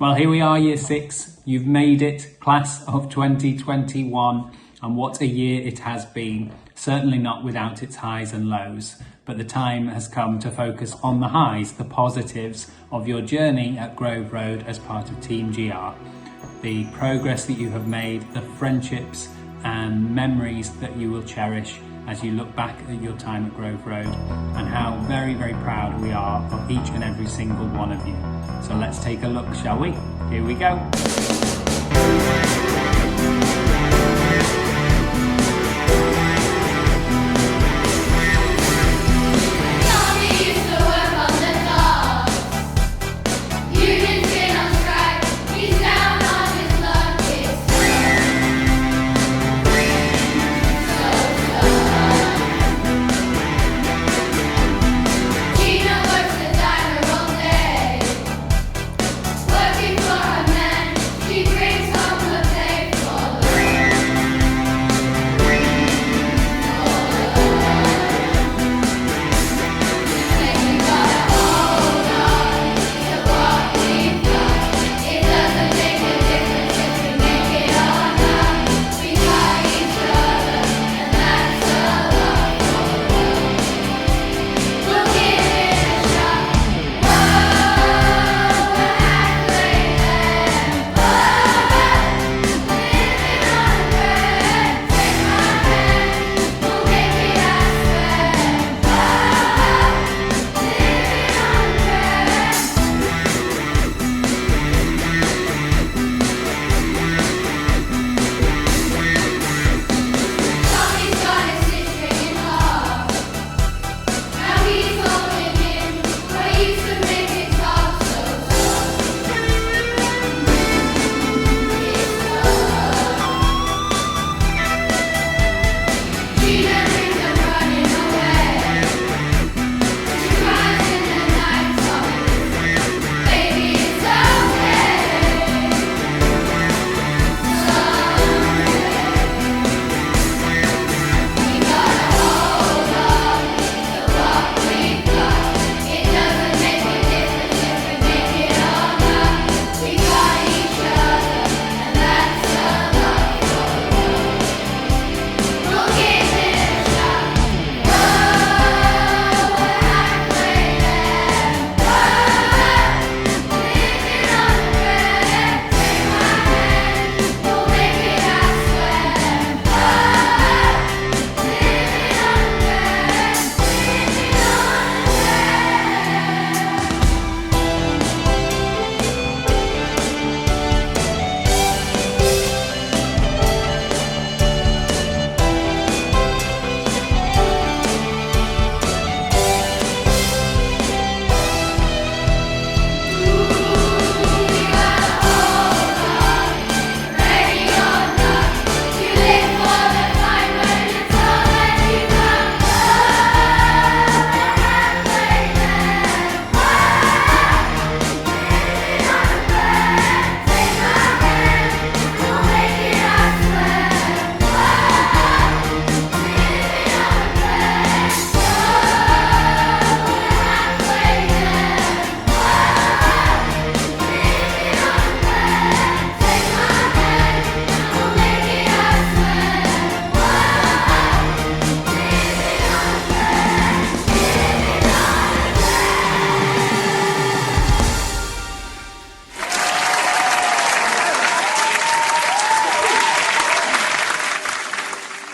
Well, here we are, Year 6. You've made it, class of 2021, and what a year it has been. Certainly not without its highs and lows, but the time has come to focus on the highs, the positives of your journey at Grove Road as part of Team GR. The progress that you have made, the friendships and memories that you will cherish as you look back at your time at Grove Road, and how very, very proud we are of each and every single one of you. So let's take a look, shall we? Here we go.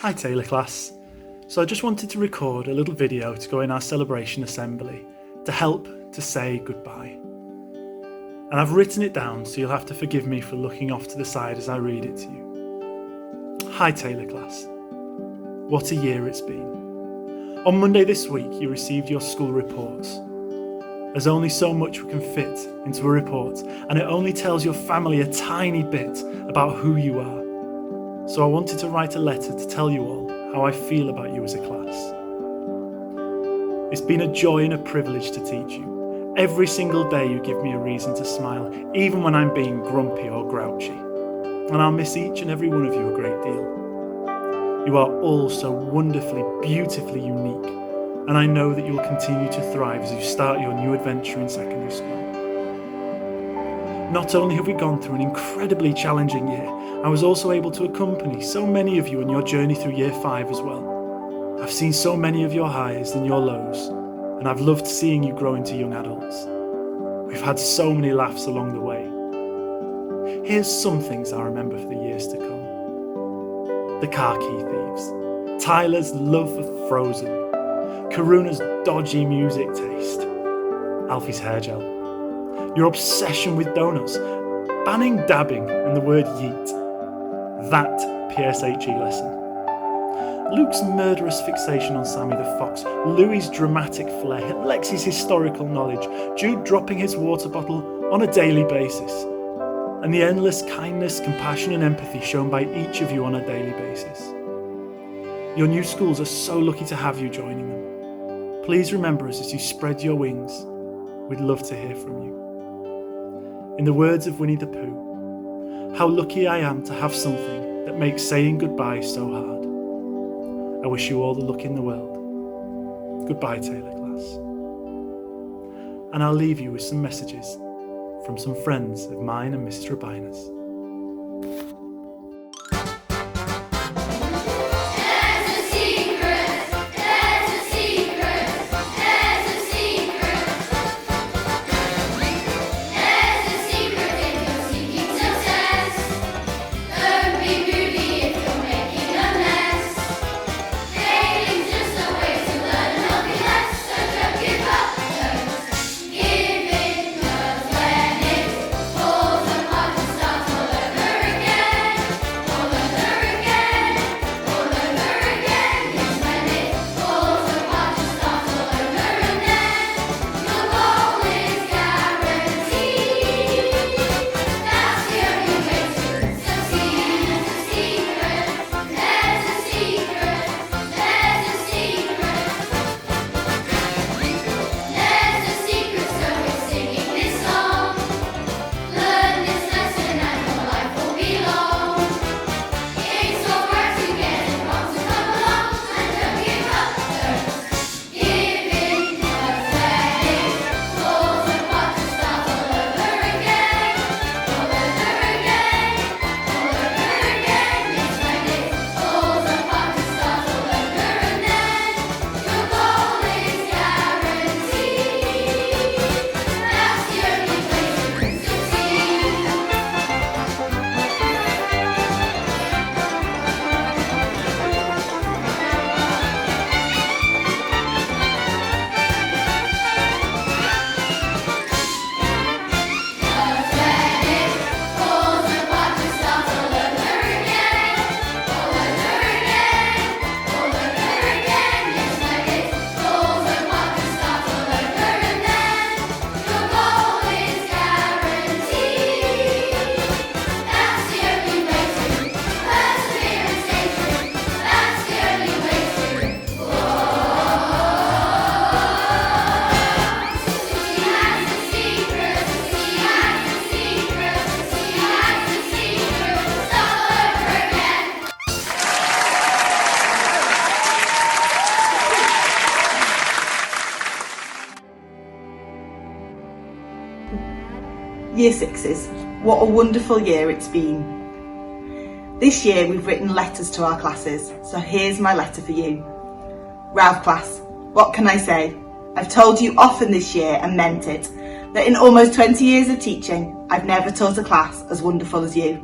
Hi Taylor class. So I just wanted to record a little video to go in our celebration assembly to help to say goodbye. And I've written it down, so you'll have to forgive me for looking off to the side as I read it to you. Hi Taylor class. What a year it's been. On Monday this week you received your school reports. There's only so much we can fit into a report, and it only tells your family a tiny bit about who you are. So I wanted to write a letter to tell you all how I feel about you as a class. It's been a joy and a privilege to teach you. Every single day you give me a reason to smile, even when I'm being grumpy or grouchy. And I'll miss each and every one of you a great deal. You are all so wonderfully, beautifully unique, and I know that you will continue to thrive as you start your new adventure in secondary school. Not only have we gone through an incredibly challenging year, I was also able to accompany so many of you on your journey through year 5 as well. I've seen so many of your highs and your lows, and I've loved seeing you grow into young adults. We've had so many laughs along the way. Here's some things I remember for the years to come. The car key thieves, Tyler's love for Frozen, Karuna's dodgy music taste, Alfie's hair gel, your obsession with donuts, banning dabbing and the word yeet, that PSHE lesson, Luke's murderous fixation on Sammy the Fox, Louis's dramatic flair, Lexi's historical knowledge, Jude dropping his water bottle on a daily basis, and the endless kindness, compassion and empathy shown by each of you on a daily basis. Your new schools are so lucky to have you joining them. Please remember us as you spread your wings. We'd love to hear from you. In the words of Winnie the Pooh, how lucky I am to have something that makes saying goodbye so hard. I wish you all the luck in the world. Goodbye, Taylor class. And I'll leave you with some messages from some friends of mine and Mrs. Rabiner's. Year 6s, what a wonderful year it's been. This year we've written letters to our classes, so here's my letter for you. Ralph class, what can I say? I've told you often this year and meant it, that in almost 20 years of teaching, I've never taught a class as wonderful as you.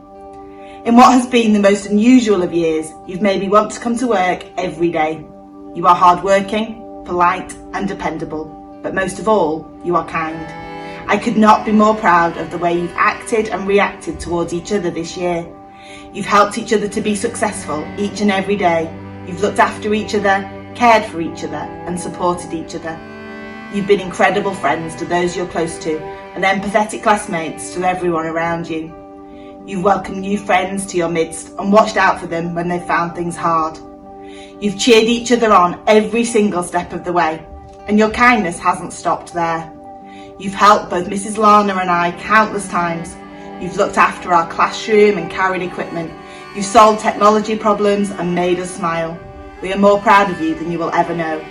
In what has been the most unusual of years, you've made me want to come to work every day. You are hardworking, polite and dependable, but most of all, you are kind. I could not be more proud of the way you've acted and reacted towards each other this year. You've helped each other to be successful each and every day. You've looked after each other, cared for each other and supported each other. You've been incredible friends to those you're close to and empathetic classmates to everyone around you. You've welcomed new friends to your midst and watched out for them when they found things hard. You've cheered each other on every single step of the way, and your kindness hasn't stopped there. You've helped both Mrs. Lana and I countless times. You've looked after our classroom and carried equipment. You've solved technology problems and made us smile. We are more proud of you than you will ever know.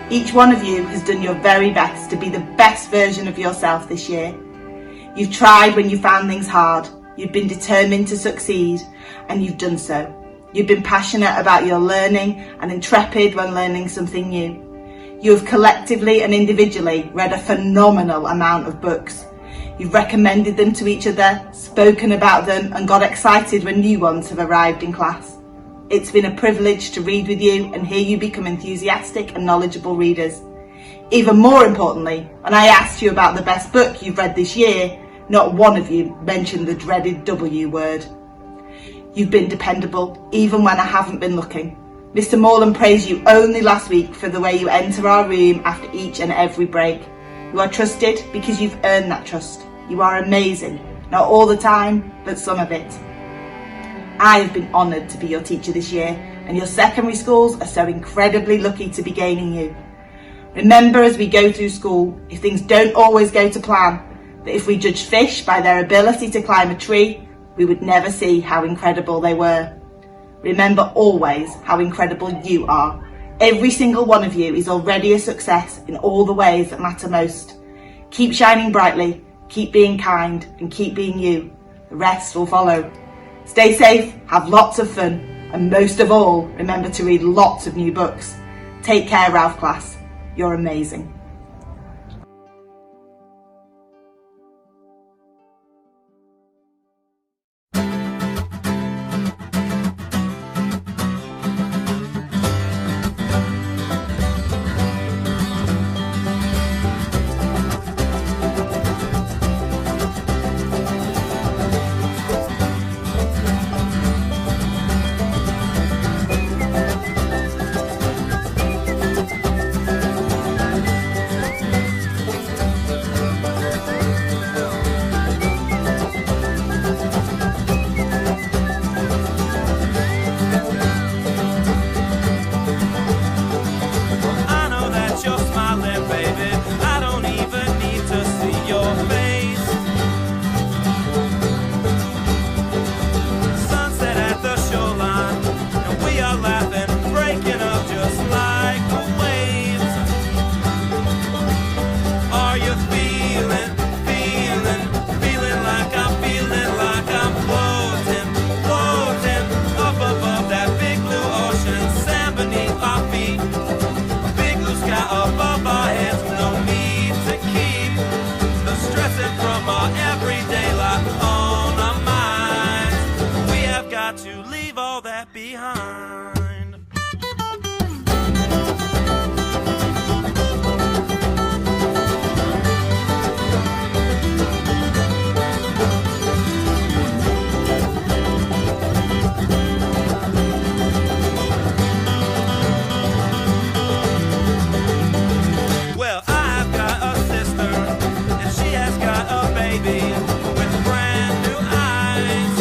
Each one of you has done your very best to be the best version of yourself this year. You've tried when you found things hard. You've been determined to succeed, and you've done so. You've been passionate about your learning and intrepid when learning something new. You have collectively and individually read a phenomenal amount of books. You've recommended them to each other, spoken about them, and got excited when new ones have arrived in class. It's been a privilege to read with you and hear you become enthusiastic and knowledgeable readers. Even more importantly, when I asked you about the best book you've read this year, not one of you mentioned the dreaded W word. You've been dependable, even when I haven't been looking. Mr. Morland praised you only last week for the way you enter our room after each and every break. You are trusted because you've earned that trust. You are amazing, not all the time, but some of it. I have been honoured to be your teacher this year, and your secondary schools are so incredibly lucky to be gaining you. Remember, as we go through school, if things don't always go to plan, that if we judged fish by their ability to climb a tree, we would never see how incredible they were. Remember always how incredible you are. Every single one of you is already a success in all the ways that matter most. Keep shining brightly, keep being kind, and keep being you. The rest will follow. Stay safe, have lots of fun, and most of all, remember to read lots of new books. Take care, Ralph class. You're amazing. To leave all that behind. Well, I've got a sister, and she has got a baby with brand new eyes.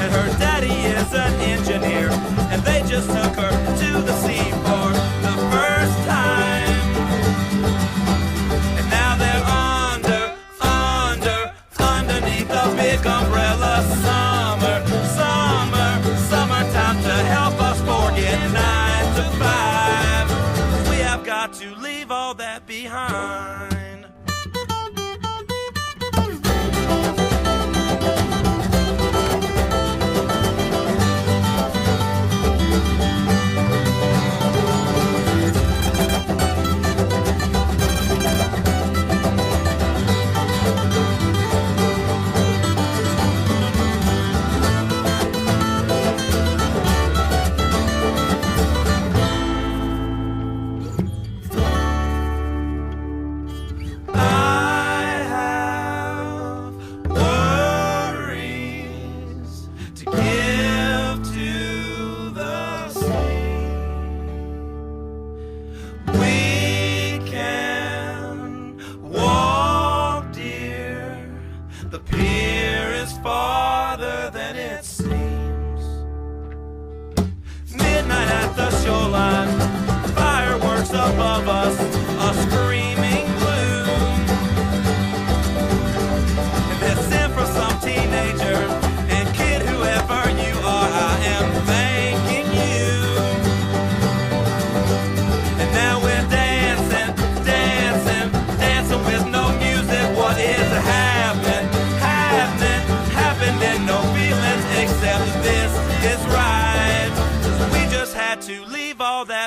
And her daddy is an engineer, and they just took her to the seaport the first time. And now they're underneath a big umbrella. Summertime to help us forget 9 to 5. We have got to leave all that behind.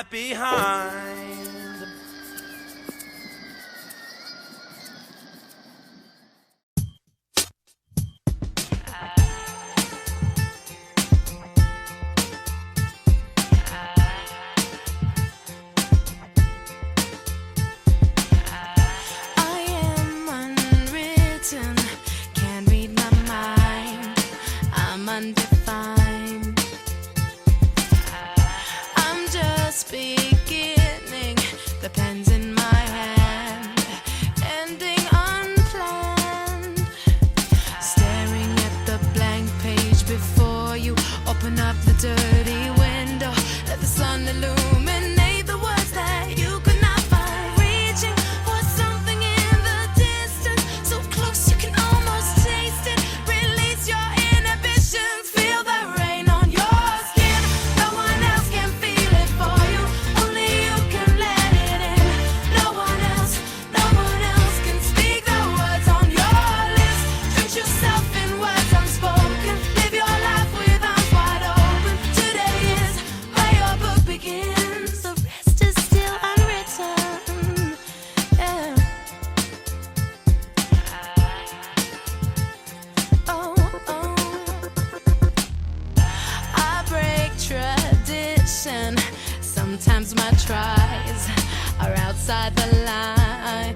that behind. Undefined. I'm just beginning, the pen's in my hand, ending unplanned. Staring at the blank page before you, open up the dirty window, let the sun illuminate the words that you could not find. Reaching for something in the distance, so close you can almost taste it. Release your inhibitions, feel the rain on your skin. No one else can feel it for you, only you can let it in. No one else can speak the words on your lips. Drench yourself in words unspoken, live your life with arms wide open. Today is where your book begins, the rest is still unwritten. Yeah. Oh, oh. I break tradition. Sometimes my tries are outside the line.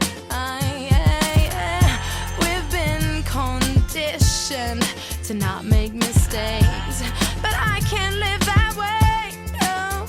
We've been conditioned to not make mistakes, but I can't live that way. No.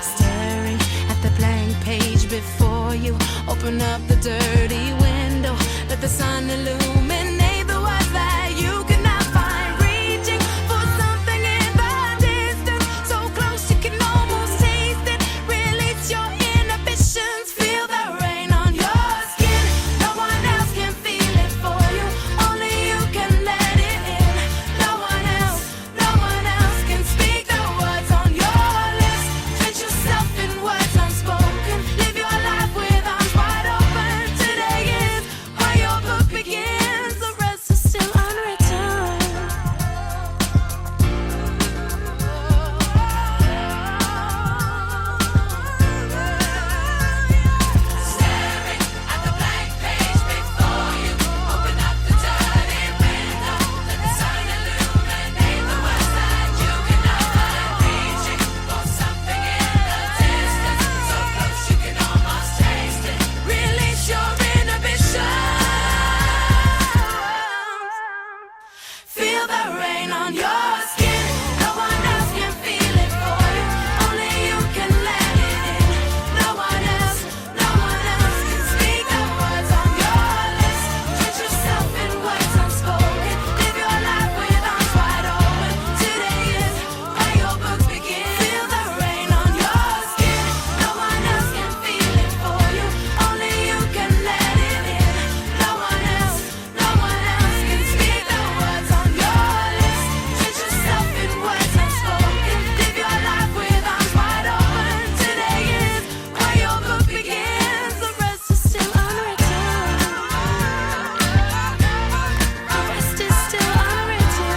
Staring at the blank page before you, open up the dirty window, let the sun illuminate the words that you could not find. Reaching for something in the distance, so close you can almost taste it. Release your inhibitions, feel the rain on your skin. No one else can feel it for you, only you can let it in. No one else can speak the words on your lips. Drench yourself in words unspoken, live your life with arms wide open. Today is where your book begins, the rest is still unwritten. Staring at the blank page before you, open up the dirty window, let the sun illuminate the words that you cannot find. Reaching for something in the distance, so close you can almost taste it. Release your inhibitions, feel the rain on your skin. No one else can feel it for you, only you can let it in. No one else can speak the words on your lips. Drench yourself in words unspoken, live your life with arms wide open. Today is where your book begins. Feel the rain on your skin. No one else can feel it for you, only you can let it in. No one else can speak the words on your lips. Drench yourself in words unspoken, live your life with arms wide open. Today is where your book begins, the rest is still unwritten. The rest is still unwritten.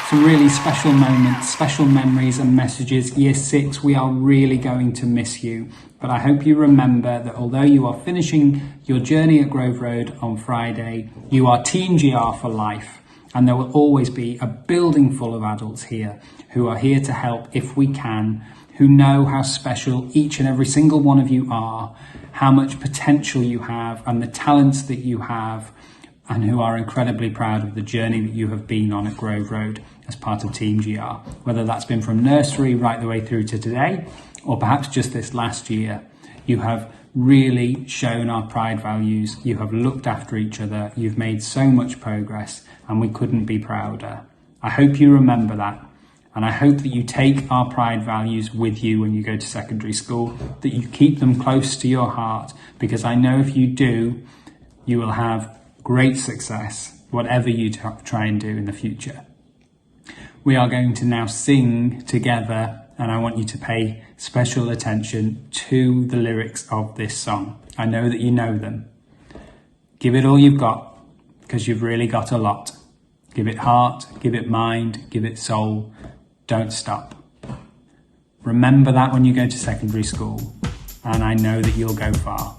Some really special moments, special memories and messages. Year 6, we are really going to miss you. But I hope you remember that although you are finishing your journey at Grove Road on Friday, you are Team GR for life. And there will always be a building full of adults here who are here to help if we can, who know how special each and every single one of you are, how much potential you have and the talents that you have, and who are incredibly proud of the journey that you have been on at Grove Road as part of Team GR, whether that's been from nursery right the way through to today, or perhaps just this last year. You have really shown our pride values, you have looked after each other, you've made so much progress, and we couldn't be prouder. I hope you remember that, and I hope that you take our pride values with you when you go to secondary school, that you keep them close to your heart, because I know if you do, you will have great success, whatever you try and do in the future. We are going to now sing together and I want you to pay special attention to the lyrics of this song. I know that you know them. Give it all you've got, because you've really got a lot. Give it heart, give it mind, give it soul. Don't stop. Remember that when you go to secondary school, and I know that you'll go far.